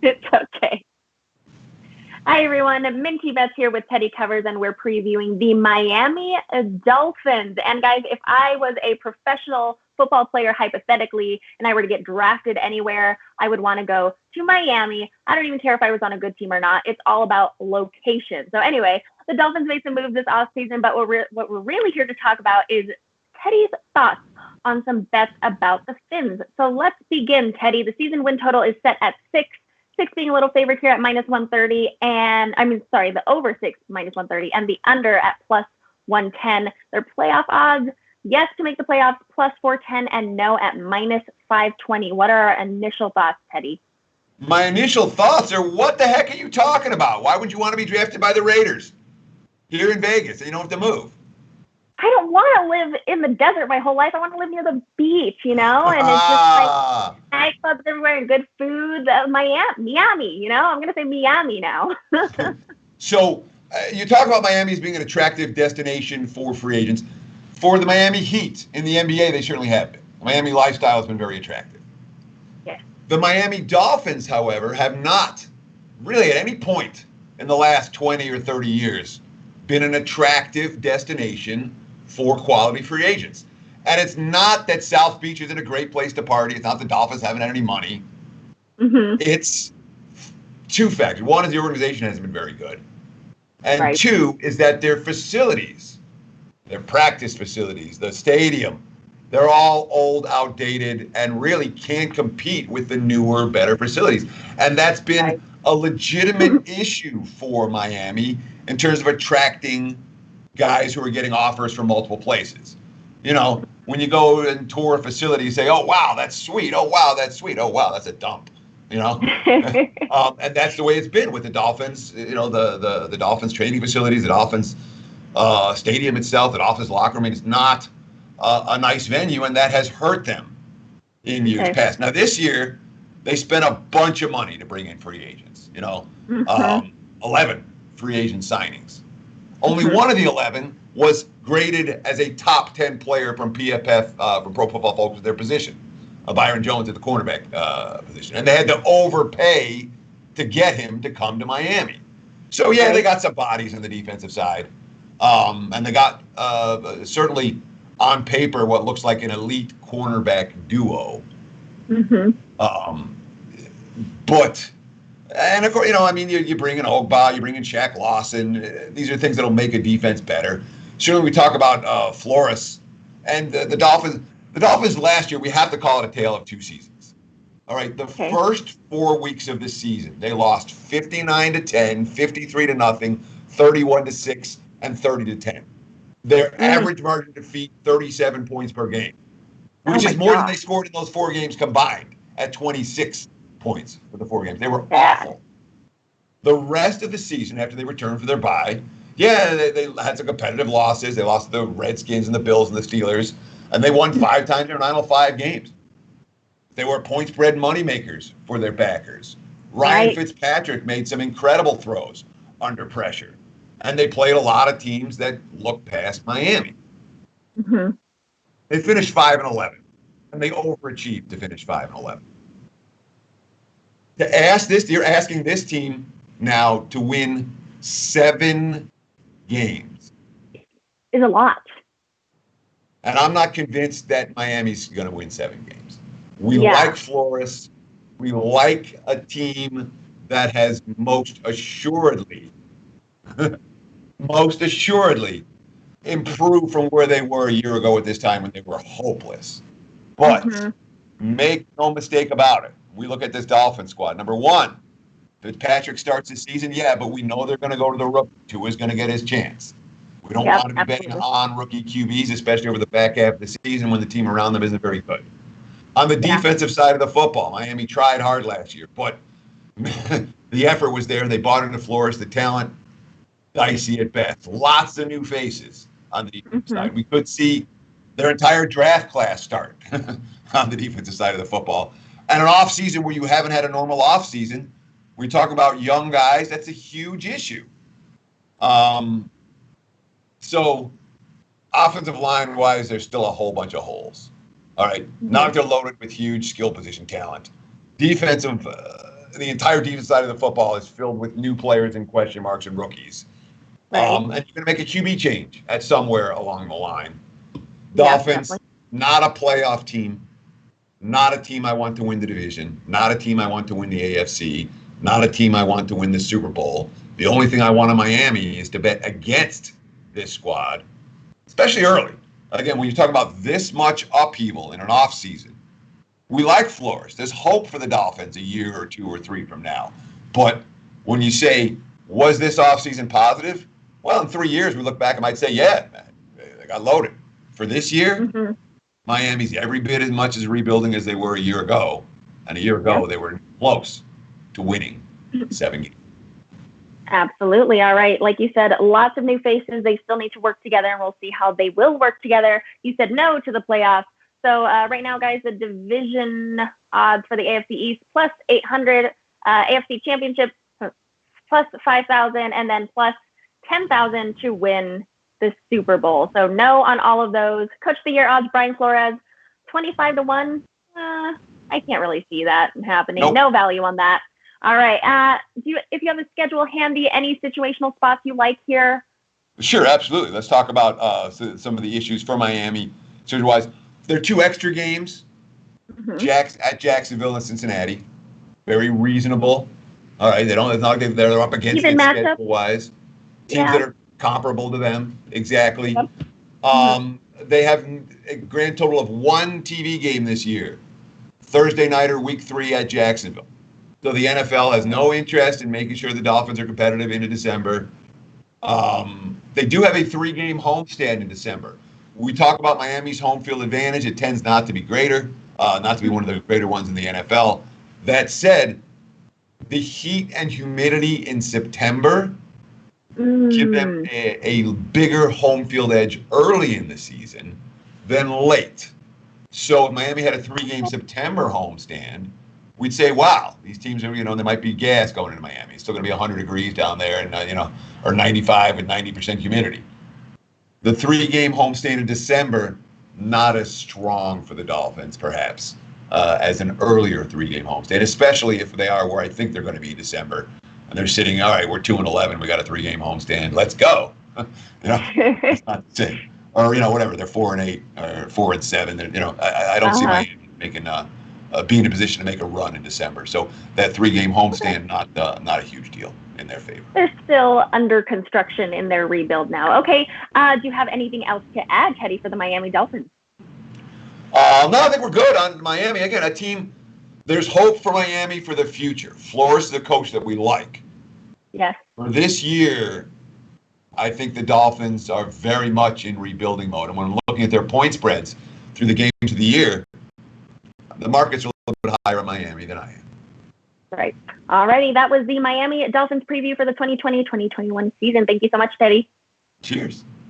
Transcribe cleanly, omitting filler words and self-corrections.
It's okay. Hi, everyone. Minty Bets here with Teddy Covers, and we're previewing the Miami Dolphins. And guys, if I was a professional football player, hypothetically, and I were to get drafted anywhere, I would want to go to Miami. I don't even care if I was on a good team or not. It's all about location. So anyway, the Dolphins made some moves this offseason, but what we're really here to talk about is Teddy's thoughts on some bets about the Fins. So let's begin, Teddy. The season win total is set at 6. 6 being a little favorite here at minus 130, the over 6 minus 130, and the under at plus 110. Their playoff odds, yes to make the playoffs, plus 410, and no at minus 520. What are our initial thoughts, Teddy? My initial thoughts are, what the heck are you talking about? Why would you want to be drafted by the Raiders here in Vegas? You don't have to move. I don't want to live in the desert my whole life. I want to live near the beach, and it's just like nightclubs everywhere and good food. Miami, I'm going to say Miami now. So you talk about Miami as being an attractive destination for free agents. For the Miami Heat in the NBA, they certainly have been. The Miami lifestyle has been very attractive. Yes. The Miami Dolphins, however, have not really at any point in the last 20 or 30 years been an attractive destination for quality free agents. And it's not that South Beach isn't a great place to party. It's not the Dolphins haven't had any money. Mm-hmm. It's two factors. One is the organization hasn't been very good. And right. Two is that their facilities, their practice facilities, the stadium, they're all old, outdated, and really can't compete with the newer, better facilities. And that's been a legitimate issue for Miami in terms of attracting guys who are getting offers from multiple places. When you go and tour a facility, you say, oh, wow, that's sweet. Oh, wow, that's sweet. Oh, wow, that's a dump. And that's the way it's been with the Dolphins, the Dolphins training facilities, the Dolphins stadium itself, the Dolphins locker room. It's not a nice venue, and that has hurt them in years past. Now, this year, they spent a bunch of money to bring in free agents, 11 free agent signings. Only one of the 11 was graded as a top 10 player from PFF, from Pro Football Focus, their position. Byron Jones at the cornerback position. And they had to overpay to get him to come to Miami. So, they got some bodies on the defensive side. And they got, certainly on paper, what looks like an elite cornerback duo. Mm-hmm. And of course, you bring in Ogba, you bring in Shaq Lawson. These are things that'll make a defense better. Certainly, we talk about Flores and the Dolphins. The Dolphins last year, we have to call it a tale of two seasons. All right, the first 4 weeks of the season, they lost 59-10, 53-0, 31-6, and 30-10. Their average margin of defeat, 37 points per game, which is more than they scored in those 4 games combined at 26 points for the 4 games. They were awful. The rest of the season, after they returned for their bye, they had some competitive losses. They lost to the Redskins and the Bills and the Steelers, and they won 5 times in their 905 games. They were point spread moneymakers for their backers. Ryan Fitzpatrick made some incredible throws under pressure, and they played a lot of teams that looked past Miami. Mm-hmm. They finished 5-11, and they overachieved to finish 5-11. You're asking this team now to win 7 games. Is a lot. And I'm not convinced that Miami's going to win 7 games. We like Flores. We like a team that has most assuredly improved from where they were a year ago at this time when they were hopeless. But make no mistake about it. We look at this Dolphin squad. Number 1, Fitzpatrick starts the season, but we know they're going to go to the rookie. Tua's going to get his chance. We don't want to be betting on rookie QBs, especially over the back half of the season when the team around them isn't very good. On the defensive side of the football, Miami tried hard last year, but the effort was there. They bought into Flores. The talent, dicey at best. Lots of new faces on the defensive side. We could see their entire draft class start on the defensive side of the football. And an offseason where you haven't had a normal offseason, we talk about young guys, that's a huge issue. So offensive line-wise, there's still a whole bunch of holes. All right, not they're loaded with huge skill position talent. Defensive the entire defense side of the football is filled with new players and question marks and rookies. Right. And you're going to make a QB change at somewhere along the line. Yeah, Dolphins, definitely. not a playoff team, not a team I want to win the division, not a team I want to win the AFC, not a team I want to win the Super Bowl. The only thing I want in Miami is to bet against this squad, especially early. Again, when you talk about this much upheaval in an offseason, we like Flores. There's hope for the Dolphins a year or two or three from now. But when you say, was this offseason positive? Well, in 3 years, we look back and might say, yeah, man, they got loaded. For this year, Miami's every bit as much as rebuilding as they were a year ago. And a year ago, they were close to winning 7 games. Absolutely. All right. Like you said, lots of new faces. They still need to work together, and we'll see how they will work together. You said no to the playoffs. So right now, guys, the division odds for the AFC East plus 800, AFC Championship plus 5,000, and then plus 10,000 to win the Super Bowl. So no on all of those. Coach of the Year odds, Brian Flores, 25-1. I can't really see that happening. Nope. No value on that. All right. If you have a schedule handy, any situational spots you like here? Sure, absolutely. Let's talk about some of the issues for Miami. Schedule-wise, there are 2 extra games at Jacksonville and Cincinnati. Very reasonable. All right, it's not like they're up against it schedule-wise. Teams that are comparable to them, exactly. Yep. They have a grand total of 1 TV game this year, Thursday nighter, week 3 at Jacksonville. So the NFL has no interest in making sure the Dolphins are competitive into December. They do have a 3-game homestand in December. We talk about Miami's home field advantage. It tends not to be greater, not to be one of the greater ones in the NFL. That said, the heat and humidity in September give them a bigger home field edge early in the season than late. So if Miami had a 3-game September homestand, we'd say, wow, these teams are, there might be gas going into Miami. It's still going to be 100 degrees down there and, or 95 with 90% humidity. The 3-game homestand in December, not as strong for the Dolphins, perhaps, as an earlier 3-game homestand, especially if they are where I think they're going to be in December. And they're sitting, all right, we're 2-11. We got a 3-game homestand. Let's go. It's not the same. Or, whatever. They're 4-8 or 4-7. I don't see Miami making be in a position to make a run in December. So that 3-game homestand, not a huge deal in their favor. They're still under construction in their rebuild now. Okay. Do you have anything else to add, Teddy, for the Miami Dolphins? No, I think we're good on Miami. Again, a team, there's hope for Miami for the future. Flores is the coach that we like. Yes. For this year, I think the Dolphins are very much in rebuilding mode. And when looking at their point spreads through the games of the year, the market's a little bit higher in Miami than I am. Right. All righty. That was the Miami Dolphins preview for the 2020-2021 season. Thank you so much, Teddy. Cheers.